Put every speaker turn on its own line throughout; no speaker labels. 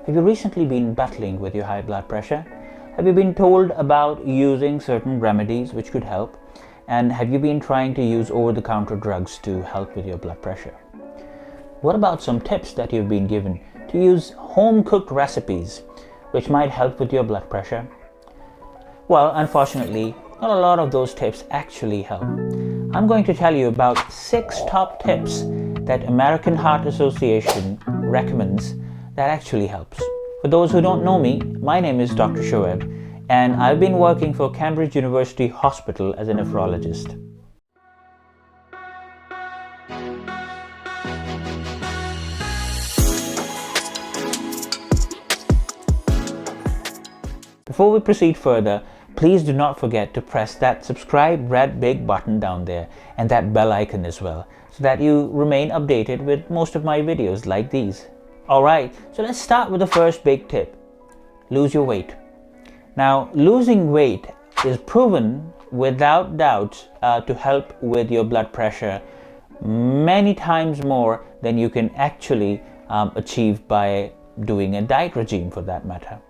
Have you recently been battling with your high blood pressure? Have you been told about using certain remedies which could help? And have you been trying to use over-the-counter drugs to help with your blood pressure? What about some tips that you've been given to use home-cooked recipes which might help with your blood pressure? Well, unfortunately, not a lot of those tips actually help. I'm going to tell you about 6 top tips that American Heart Association recommends that actually helps. For those who don't know me, my name is Dr. Shoaib, and I've been working for Cambridge University Hospital as a nephrologist. Before we proceed further, please do not forget to press that subscribe red big button down there and that bell icon as well, so that you remain updated with most of my videos like these. Alright, so let's start with the first big tip. Lose your weight. Now, losing weight is proven without doubt to help with your blood pressure many times more than you can actually achieve by doing a diet regime, for that matter.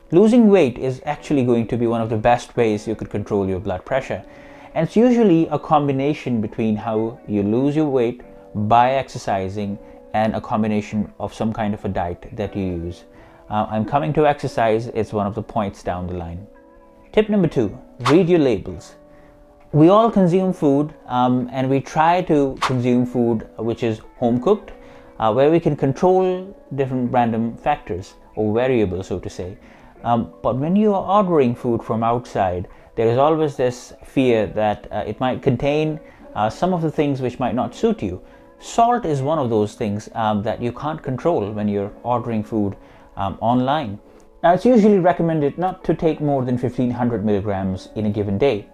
Losing weight is actually going to be one of the best ways you could control your blood pressure. And it's usually a combination between how you lose your weight by exercising and a combination of some kind of a diet that you use. I'm coming to exercise, it's one of the points down the line. Tip number 2, read your labels. We all consume food and we try to consume food which is home cooked, where we can control different random factors or variables, so to say. But when you are ordering food from outside, there is always this fear that it might contain some of the things which might not suit you. Salt is one of those things that you can't control when you're ordering food online. Now, it's usually recommended not to take more than 1500 milligrams in a given day.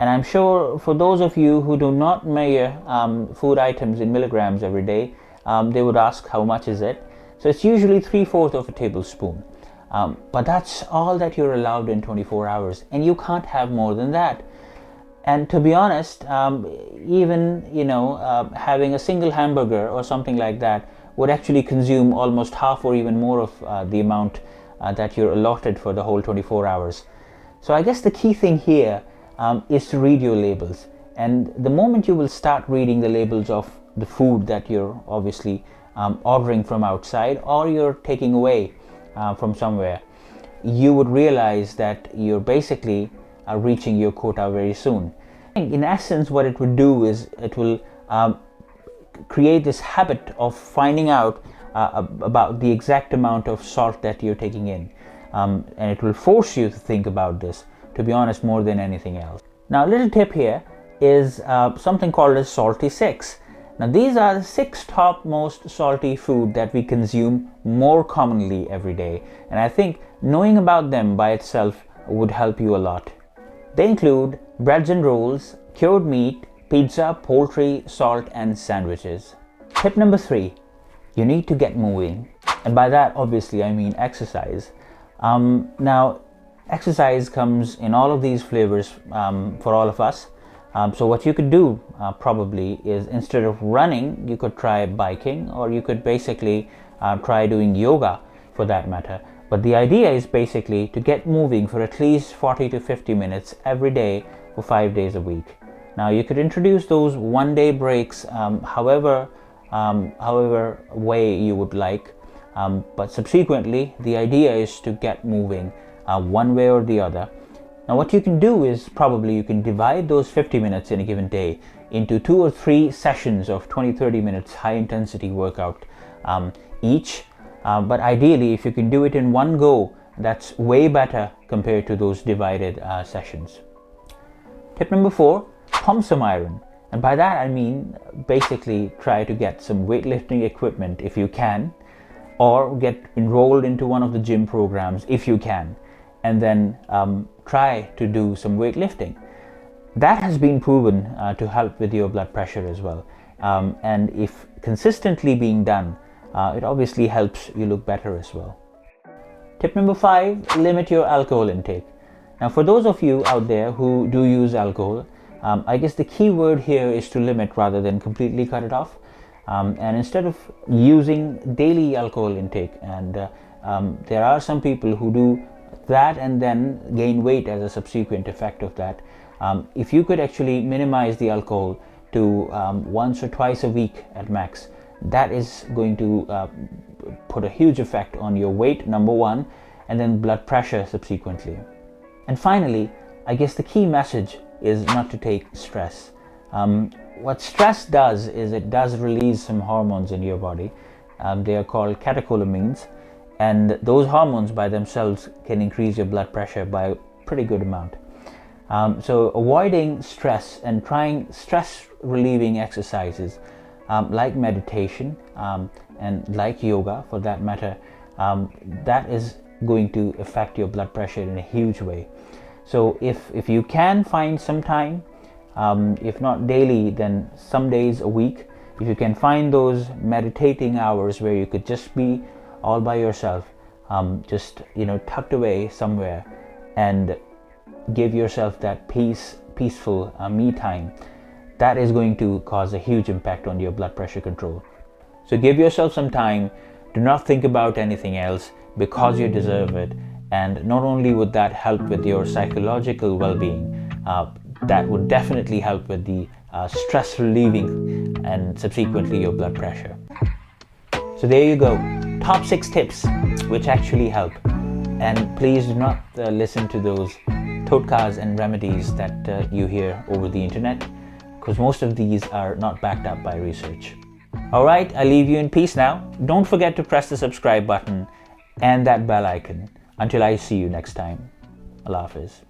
And I'm sure for those of you who do not measure food items in milligrams every day, they would ask how much is it. So it's usually 3/4 of a tablespoon. But that's all that you're allowed in 24 hours, and you can't have more than that. And to be honest, even having a single hamburger or something like that would actually consume almost half or even more of the amount that you're allotted for the whole 24 hours. So I guess the key thing here is to read your labels. And the moment you will start reading the labels of the food that you're obviously ordering from outside or you're taking away from somewhere, you would realize that you're basically reaching your quota very soon. In essence, what it would do is it will create this habit of finding out about the exact amount of salt that you're taking in, and it will force you to think about this, to be honest, more than anything else. Now, a little tip here is something called as salty 6. Now, these are the 6 top most salty food that we consume more commonly every day, and I think knowing about them by itself would help you a lot. They include breads and rolls, cured meat, pizza, poultry, salt, and sandwiches. Tip number 3, you need to get moving, and by that obviously I mean exercise. Now, exercise comes in all of these flavors for all of us. So what you could do probably is, instead of running, you could try biking, or you could basically try doing yoga for that matter. But the idea is basically to get moving for at least 40 to 50 minutes every day for 5 days a week. Now, you could introduce those one-day breaks however way you would like, but subsequently the idea is to get moving one way or the other. Now, what you can do is probably you can divide those 50 minutes in a given day into 2 or 3 sessions of 20-30 minutes high intensity workout each. But ideally, if you can do it in one go, that's way better compared to those divided sessions. Tip number 4, pump some iron. And by that I mean basically try to get some weightlifting equipment if you can, or get enrolled into one of the gym programs if you can, and then try to do some weightlifting. That has been proven to help with your blood pressure as well. And if consistently being done, it obviously helps you look better as well. Tip number 5, limit your alcohol intake. Now, for those of you out there who do use alcohol, I guess the key word here is to limit rather than completely cut it off. And instead of using daily alcohol intake, and there are some people who do that and then gain weight as a subsequent effect of that. If you could actually minimize the alcohol to once or twice a week at max, that is going to put a huge effect on your weight, number one, and then blood pressure subsequently. And finally, I guess the key message is not to take stress. What stress does is it does release some hormones in your body. They are called catecholamines, and those hormones by themselves can increase your blood pressure by a pretty good amount. So avoiding stress and trying stress relieving exercises like meditation and like yoga for that matter, that is going to affect your blood pressure in a huge way. So if you can find some time, if not daily, then some days a week, if you can find those meditating hours where you could just be all by yourself, just tucked away somewhere, and give yourself that peaceful me time, that is going to cause a huge impact on your blood pressure control. So give yourself some time. Do not think about anything else, because you deserve it. And not only would that help with your psychological well-being, that would definitely help with the stress relieving and subsequently your blood pressure. So there you go, top 6 tips which actually help. And please do not listen to those totkas and remedies that you hear over the internet, because most of these are not backed up by research. Alright, I leave you in peace now. Don't forget to press the subscribe button and that bell icon. Until I see you next time. Allah Hafiz.